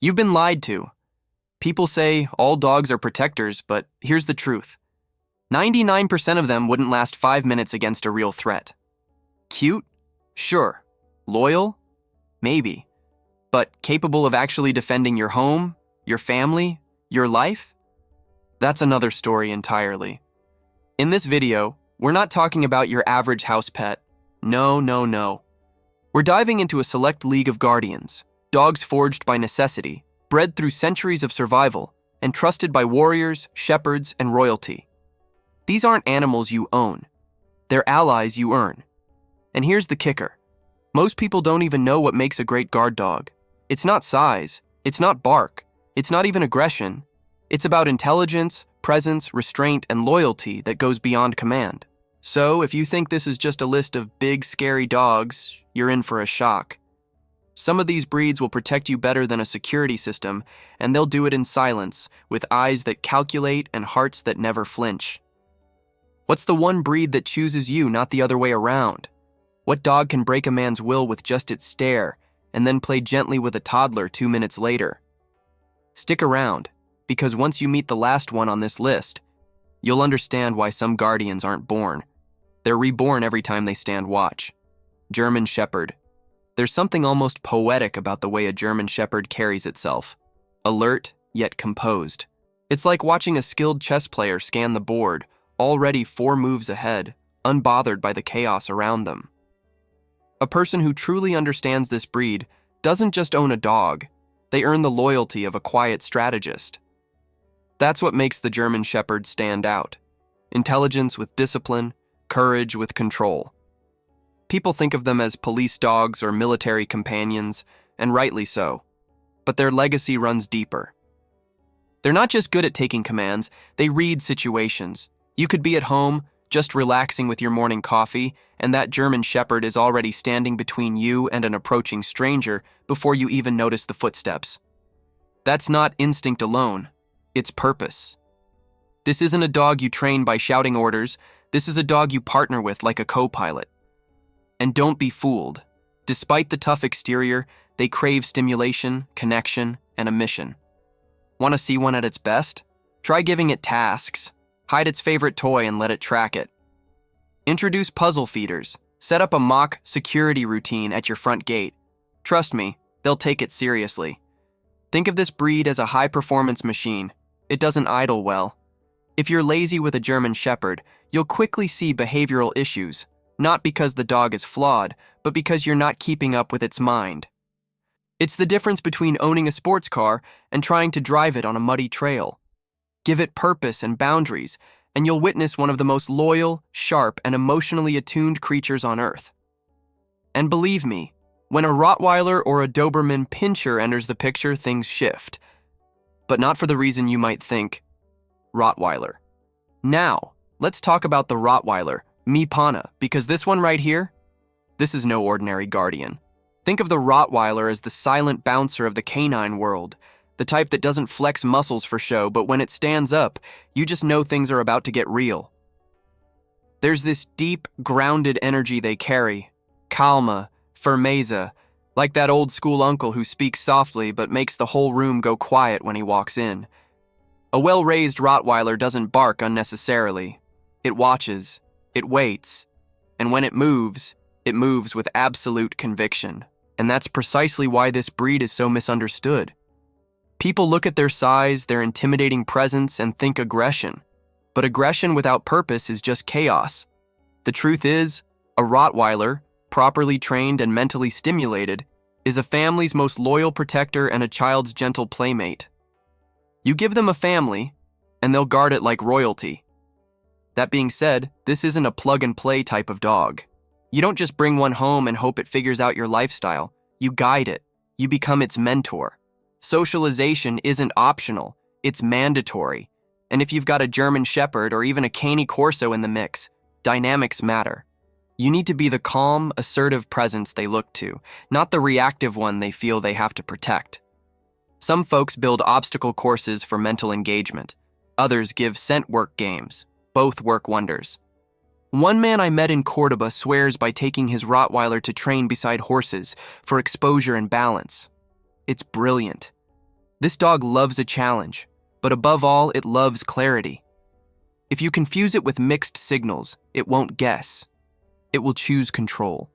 You've been lied to. People say all dogs are protectors, but here's the truth. 99% of them wouldn't last 5 minutes against a real threat. Cute? Sure. Loyal? Maybe. But capable of actually defending your home, your family, your life? That's another story entirely. In this video, we're not talking about your average house pet. No. We're diving into a select league of guardians, dogs forged by necessity, bred through centuries of survival, and trusted by warriors, shepherds, and royalty. These aren't animals you own. They're allies you earn. And here's the kicker. Most people don't even know what makes a great guard dog. It's not size. It's not bark. It's not even aggression. It's about intelligence, presence, restraint, and loyalty that goes beyond command. So, if you think this is just a list of big, scary dogs, you're in for a shock. Some of these breeds will protect you better than a security system, and they'll do it in silence, with eyes that calculate and hearts that never flinch. What's the one breed that chooses you, not the other way around? What dog can break a man's will with just its stare, and then play gently with a toddler 2 minutes later? Stick around, because once you meet the last one on this list, you'll understand why some guardians aren't born. They're reborn every time they stand watch. German Shepherd. There's something almost poetic about the way a German Shepherd carries itself. Alert, yet composed. It's like watching a skilled chess player scan the board, already 4 moves ahead, unbothered by the chaos around them. A person who truly understands this breed doesn't just own a dog, they earn the loyalty of a quiet strategist. That's what makes the German Shepherd stand out. Intelligence with discipline, courage with control. People think of them as police dogs or military companions, and rightly so. But their legacy runs deeper. They're not just good at taking commands, they read situations. You could be at home, just relaxing with your morning coffee, and that German Shepherd is already standing between you and an approaching stranger before you even notice the footsteps. That's not instinct alone, it's purpose. This isn't a dog you train by shouting orders, this is a dog you partner with like a co-pilot. And don't be fooled. Despite the tough exterior, they crave stimulation, connection, and a mission. Want to see one at its best? Try giving it tasks. Hide its favorite toy and let it track it. Introduce puzzle feeders. Set up a mock security routine at your front gate. Trust me, they'll take it seriously. Think of this breed as a high-performance machine. It doesn't idle well. If you're lazy with a German Shepherd, you'll quickly see behavioral issues, not because the dog is flawed, but because you're not keeping up with its mind. It's the difference between owning a sports car and trying to drive it on a muddy trail. Give it purpose and boundaries, and you'll witness one of the most loyal, sharp, and emotionally attuned creatures on Earth. And believe me, when a Rottweiler or a Doberman Pinscher enters the picture, things shift. But not for the reason you might think. Rottweiler. Now, let's talk about the Rottweiler, Mi Pana, because this one right here, this is no ordinary guardian. Think of the Rottweiler as the silent bouncer of the canine world, the type that doesn't flex muscles for show, but when it stands up, you just know things are about to get real. There's this deep, grounded energy they carry, calma, firmeza, like that old-school uncle who speaks softly but makes the whole room go quiet when he walks in. A well-raised Rottweiler doesn't bark unnecessarily. It watches, it waits, and when it moves with absolute conviction. And that's precisely why this breed is so misunderstood. People look at their size, their intimidating presence, and think aggression. But aggression without purpose is just chaos. The truth is, a Rottweiler, properly trained and mentally stimulated, is a family's most loyal protector and a child's gentle playmate. You give them a family, and they'll guard it like royalty. That being said, this isn't a plug-and-play type of dog. You don't just bring one home and hope it figures out your lifestyle. You guide it. You become its mentor. Socialization isn't optional. It's mandatory. And if you've got a German Shepherd or even a Cane Corso in the mix, dynamics matter. You need to be the calm, assertive presence they look to, not the reactive one they feel they have to protect. Some folks build obstacle courses for mental engagement. Others give scent work games. Both work wonders. One man I met in Cordoba swears by taking his Rottweiler to train beside horses for exposure and balance. It's brilliant. This dog loves a challenge, but above all, it loves clarity. If you confuse it with mixed signals, it won't guess. It will choose control.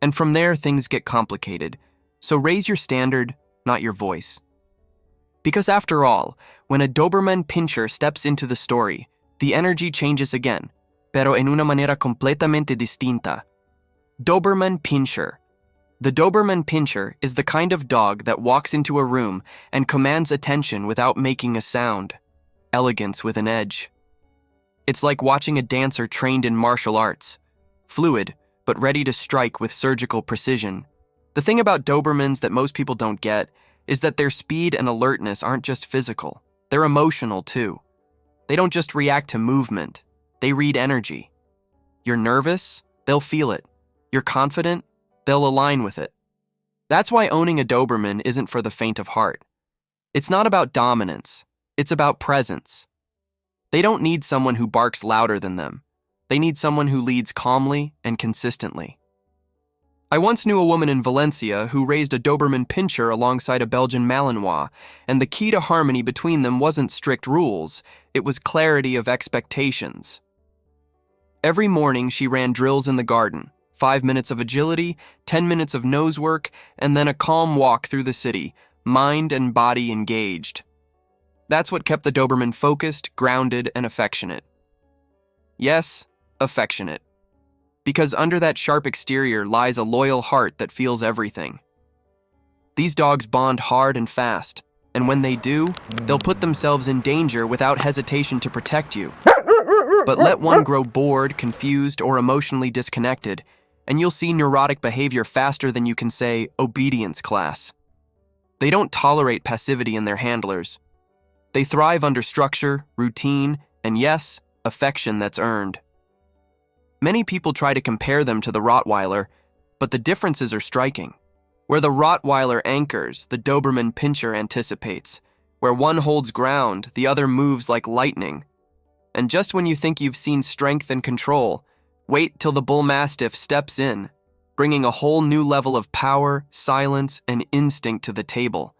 And from there, things get complicated. So raise your standard, not your voice. Because after all, when a Doberman Pinscher steps into the story, the energy changes again, pero en una manera completamente distinta. Doberman Pinscher. The Doberman Pinscher is the kind of dog that walks into a room and commands attention without making a sound. Elegance with an edge. It's like watching a dancer trained in martial arts. Fluid, but ready to strike with surgical precision. The thing about Dobermans that most people don't get is that their speed and alertness aren't just physical. They're emotional too. They don't just react to movement. They read energy. You're nervous? They'll feel it. You're confident? They'll align with it. That's why owning a Doberman isn't for the faint of heart. It's not about dominance. It's about presence. They don't need someone who barks louder than them. They need someone who leads calmly and consistently. I once knew a woman in Valencia who raised a Doberman Pinscher alongside a Belgian Malinois, and the key to harmony between them wasn't strict rules, it was clarity of expectations. Every morning she ran drills in the garden, 5 minutes of agility, 10 minutes of nose work, and then a calm walk through the city, mind and body engaged. That's what kept the Doberman focused, grounded, and affectionate. Yes, affectionate. Because under that sharp exterior lies a loyal heart that feels everything. These dogs bond hard and fast, and when they do, they'll put themselves in danger without hesitation to protect you. But let one grow bored, confused, or emotionally disconnected, and you'll see neurotic behavior faster than you can say, obedience class. They don't tolerate passivity in their handlers. They thrive under structure, routine, and yes, affection that's earned. Many people try to compare them to the Rottweiler, but the differences are striking. Where the Rottweiler anchors, the Doberman Pinscher anticipates. Where one holds ground, the other moves like lightning. And just when you think you've seen strength and control, wait till the Bull Mastiff steps in, bringing a whole new level of power, silence, and instinct to the table.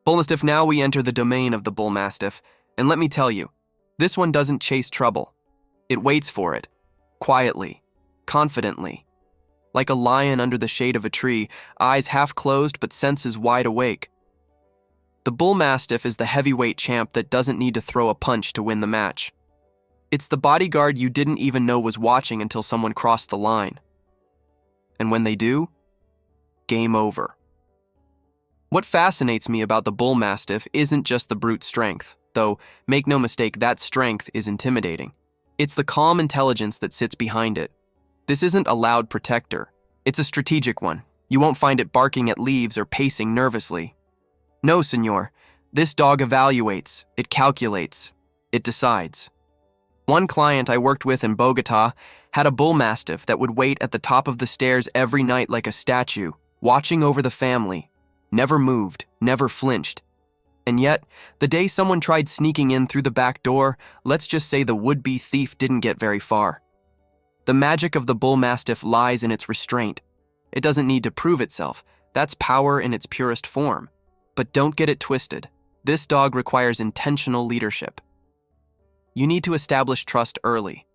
Bull Mastiff, now we enter the domain of the Bull Mastiff, and let me tell you, this one doesn't chase trouble. It waits for it. Quietly, confidently. Like a lion under the shade of a tree, eyes half closed but senses wide awake. The Bull Mastiff is the heavyweight champ that doesn't need to throw a punch to win the match. It's the bodyguard you didn't even know was watching until someone crossed the line. And when they do, game over. What fascinates me about the Bull Mastiff isn't just the brute strength, though, make no mistake, that strength is intimidating. It's the calm intelligence that sits behind it. This isn't a loud protector. It's a strategic one. You won't find it barking at leaves or pacing nervously. No, senor. This dog evaluates, it calculates, it decides. One client I worked with in Bogota had a Bull Mastiff that would wait at the top of the stairs every night like a statue, watching over the family. Never moved, never flinched. And yet, the day someone tried sneaking in through the back door, let's just say the would-be thief didn't get very far. The magic of the Bull Mastiff lies in its restraint. It doesn't need to prove itself. That's power in its purest form. But don't get it twisted. This dog requires intentional leadership. You need to establish trust early.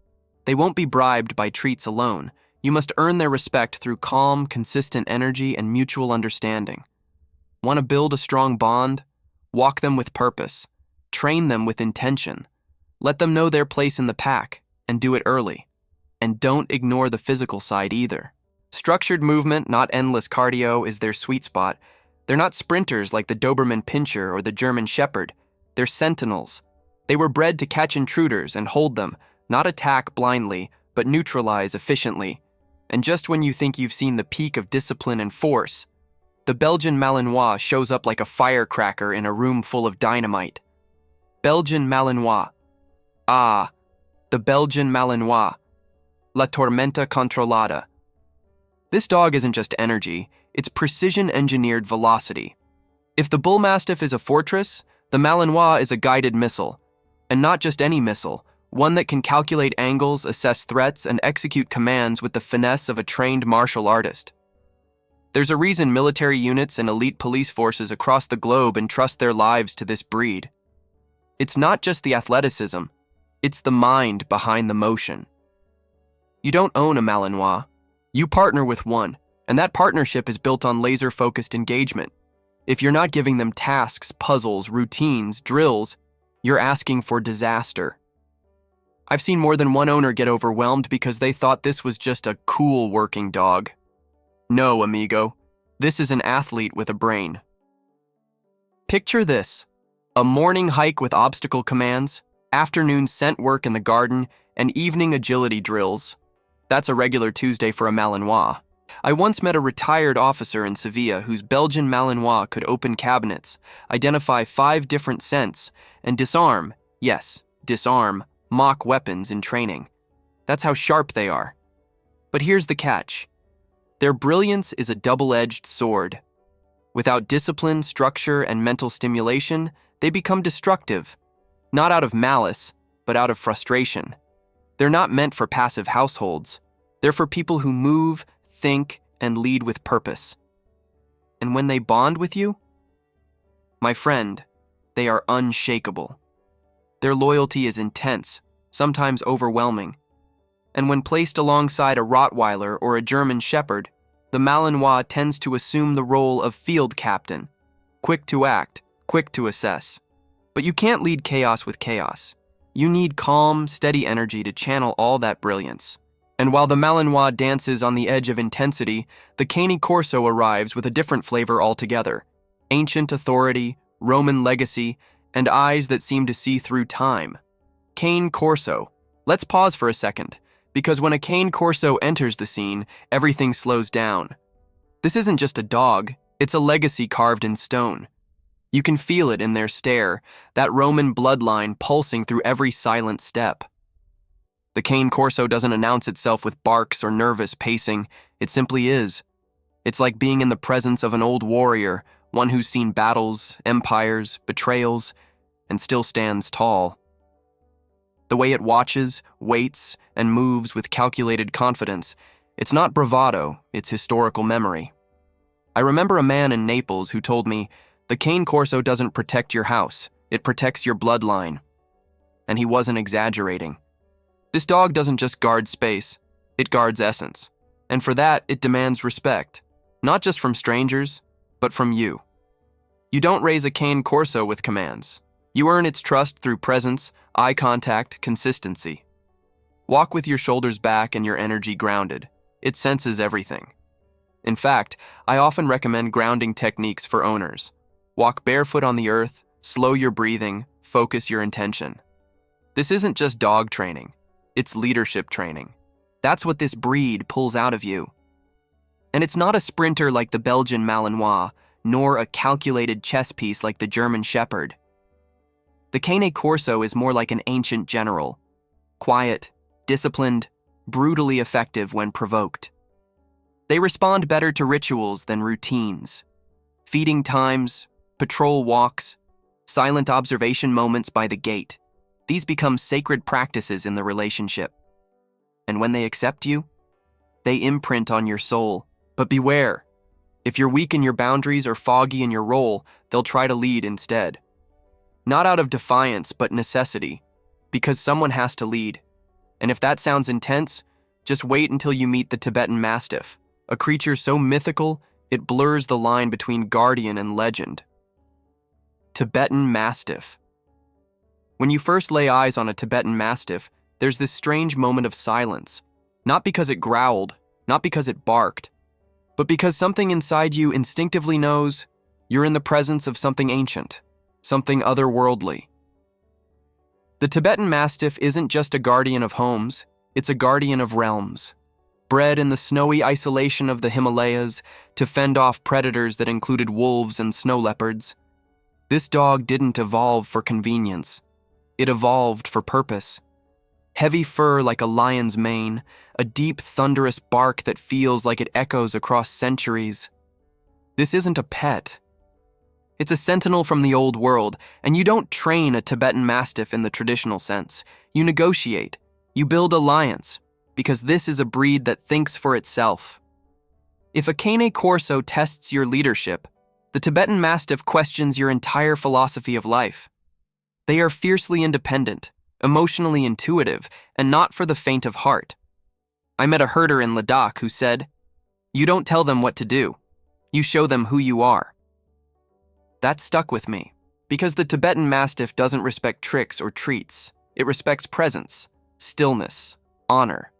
They won't be bribed by treats alone. You must earn their respect through calm, consistent energy and mutual understanding. Want to build a strong bond? Walk them with purpose. Train them with intention. Let them know their place in the pack, and do it early. And don't ignore the physical side either. Structured movement, not endless cardio, is their sweet spot. They're not sprinters like the Doberman Pinscher or the German Shepherd. They're sentinels. They were bred to catch intruders and hold them, not attack blindly, but neutralize efficiently. And just when you think you've seen the peak of discipline and force, the Belgian Malinois shows up like a firecracker in a room full of dynamite. Belgian Malinois. Ah, the Belgian Malinois. La Tormenta Controlada. This dog isn't just energy, it's precision-engineered velocity. If the Bull Mastiff is a fortress, the Malinois is a guided missile. And not just any missile, one that can calculate angles, assess threats, and execute commands with the finesse of a trained martial artist. There's a reason military units and elite police forces across the globe entrust their lives to this breed. It's not just the athleticism, it's the mind behind the motion. You don't own a Malinois. You partner with one, and that partnership is built on laser-focused engagement. If you're not giving them tasks, puzzles, routines, drills, you're asking for disaster. I've seen more than one owner get overwhelmed because they thought this was just a cool working dog. No, amigo, this is an athlete with a brain. Picture this: a morning hike with obstacle commands, afternoon scent work in the garden, and evening agility drills. That's a regular Tuesday for a Malinois. I once met a retired officer in Sevilla whose Belgian Malinois could open cabinets, identify 5 different scents, and disarm, yes, disarm, mock weapons in training. That's how sharp they are. But here's the catch. Their brilliance is a double-edged sword. Without discipline, structure, and mental stimulation, they become destructive, not out of malice, but out of frustration. They're not meant for passive households. They're for people who move, think, and lead with purpose. And when they bond with you, my friend, they are unshakable. Their loyalty is intense, sometimes overwhelming. And when placed alongside a Rottweiler or a German Shepherd, the Malinois tends to assume the role of field captain, quick to act, quick to assess. But you can't lead chaos with chaos. You need calm, steady energy to channel all that brilliance. And while the Malinois dances on the edge of intensity, the Cane Corso arrives with a different flavor altogether. Ancient authority, Roman legacy, and eyes that seem to see through time. Cane Corso. Let's pause for a second, because when a Cane Corso enters the scene, everything slows down. This isn't just a dog, it's a legacy carved in stone. You can feel it in their stare, that Roman bloodline pulsing through every silent step. The Cane Corso doesn't announce itself with barks or nervous pacing, it simply is. It's like being in the presence of an old warrior, one who's seen battles, empires, betrayals, and still stands tall. The way it watches, waits, and moves with calculated confidence, it's not bravado, it's historical memory. I remember a man in Naples who told me, "The Cane Corso doesn't protect your house, it protects your bloodline." And he wasn't exaggerating. This dog doesn't just guard space, it guards essence. And for that, it demands respect, not just from strangers, but from you. You don't raise a Cane Corso with commands. You earn its trust through presence, eye contact, consistency. Walk with your shoulders back and your energy grounded. It senses everything. In fact, I often recommend grounding techniques for owners. Walk barefoot on the earth, slow your breathing, focus your intention. This isn't just dog training. It's leadership training. That's what this breed pulls out of you. And it's not a sprinter like the Belgian Malinois, nor a calculated chess piece like the German Shepherd. The Cane Corso is more like an ancient general, quiet, disciplined, brutally effective when provoked. They respond better to rituals than routines. Feeding times, patrol walks, silent observation moments by the gate. These become sacred practices in the relationship. And when they accept you, they imprint on your soul. But beware, if you're weak in your boundaries or foggy in your role, they'll try to lead instead. Not out of defiance, but necessity, because someone has to lead. And if that sounds intense, just wait until you meet the Tibetan Mastiff, a creature so mythical, it blurs the line between guardian and legend. Tibetan Mastiff. When you first lay eyes on a Tibetan Mastiff, there's this strange moment of silence. Not because it growled, not because it barked, but because something inside you instinctively knows you're in the presence of something ancient, something otherworldly. The Tibetan Mastiff isn't just a guardian of homes, it's a guardian of realms. Bred in the snowy isolation of the Himalayas to fend off predators that included wolves and snow leopards, this dog didn't evolve for convenience. It evolved for purpose. Heavy fur like a lion's mane, a deep, thunderous bark that feels like it echoes across centuries. This isn't a pet. It's a sentinel from the old world, and you don't train a Tibetan Mastiff in the traditional sense. You negotiate. You build alliance, because this is a breed that thinks for itself. If a Cane Corso tests your leadership, the Tibetan Mastiff questions your entire philosophy of life. They are fiercely independent, emotionally intuitive, and not for the faint of heart. I met a herder in Ladakh who said, "You don't tell them what to do. You show them who you are." That stuck with me, because the Tibetan Mastiff doesn't respect tricks or treats. It respects presence, stillness, honor.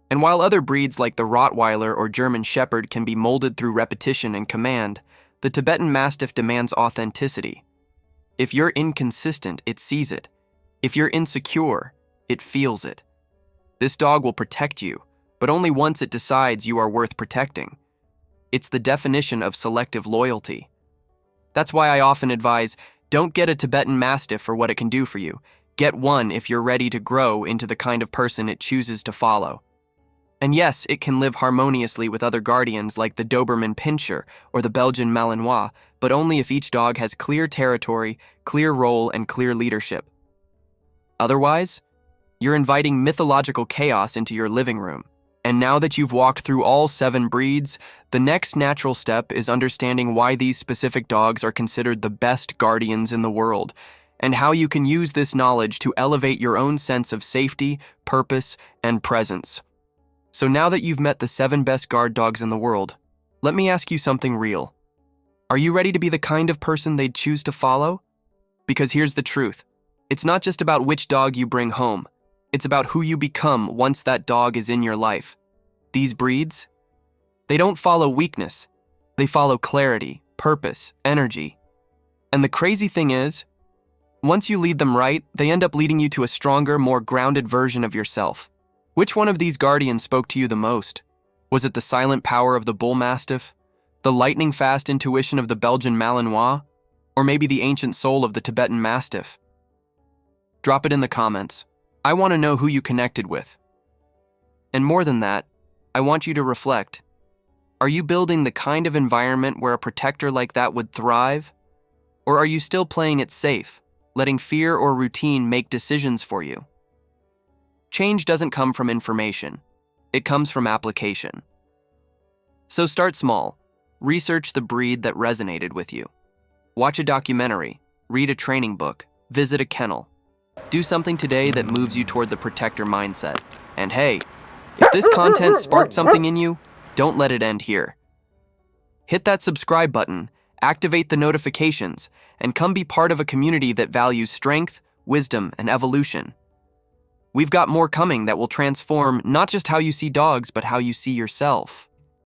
And while other breeds like the Rottweiler or German Shepherd can be molded through repetition and command, the Tibetan Mastiff demands authenticity. If you're inconsistent, it sees it. If you're insecure, it feels it. This dog will protect you, but only once it decides you are worth protecting. It's the definition of selective loyalty. That's why I often advise, don't get a Tibetan Mastiff for what it can do for you. Get one if you're ready to grow into the kind of person it chooses to follow. And yes, it can live harmoniously with other guardians like the Doberman Pinscher or the Belgian Malinois, but only if each dog has clear territory, clear role, and clear leadership. Otherwise, you're inviting mythological chaos into your living room. And now that you've walked through all 7 breeds, the next natural step is understanding why these specific dogs are considered the best guardians in the world, and how you can use this knowledge to elevate your own sense of safety, purpose, and presence. So now that you've met the 7 best guard dogs in the world, let me ask you something real. Are you ready to be the kind of person they'd choose to follow? Because here's the truth. It's not just about which dog you bring home. It's about who you become once that dog is in your life. These breeds, they don't follow weakness. They follow clarity, purpose, energy. And the crazy thing is, once you lead them right, they end up leading you to a stronger, more grounded version of yourself. Which one of these guardians spoke to you the most? Was it the silent power of the Bull Mastiff? The lightning-fast intuition of the Belgian Malinois? Or maybe the ancient soul of the Tibetan Mastiff? Drop it in the comments. I want to know who you connected with. And more than that, I want you to reflect. Are you building the kind of environment where a protector like that would thrive? Or are you still playing it safe, letting fear or routine make decisions for you? Change doesn't come from information. It comes from application. So start small. Research the breed that resonated with you. Watch a documentary, read a training book, visit a kennel. Do something today that moves you toward the protector mindset. And hey, if this content sparked something in you, don't let it end here. Hit that subscribe button, activate the notifications, and come be part of a community that values strength, wisdom, and evolution. We've got more coming that will transform not just how you see dogs, but how you see yourself.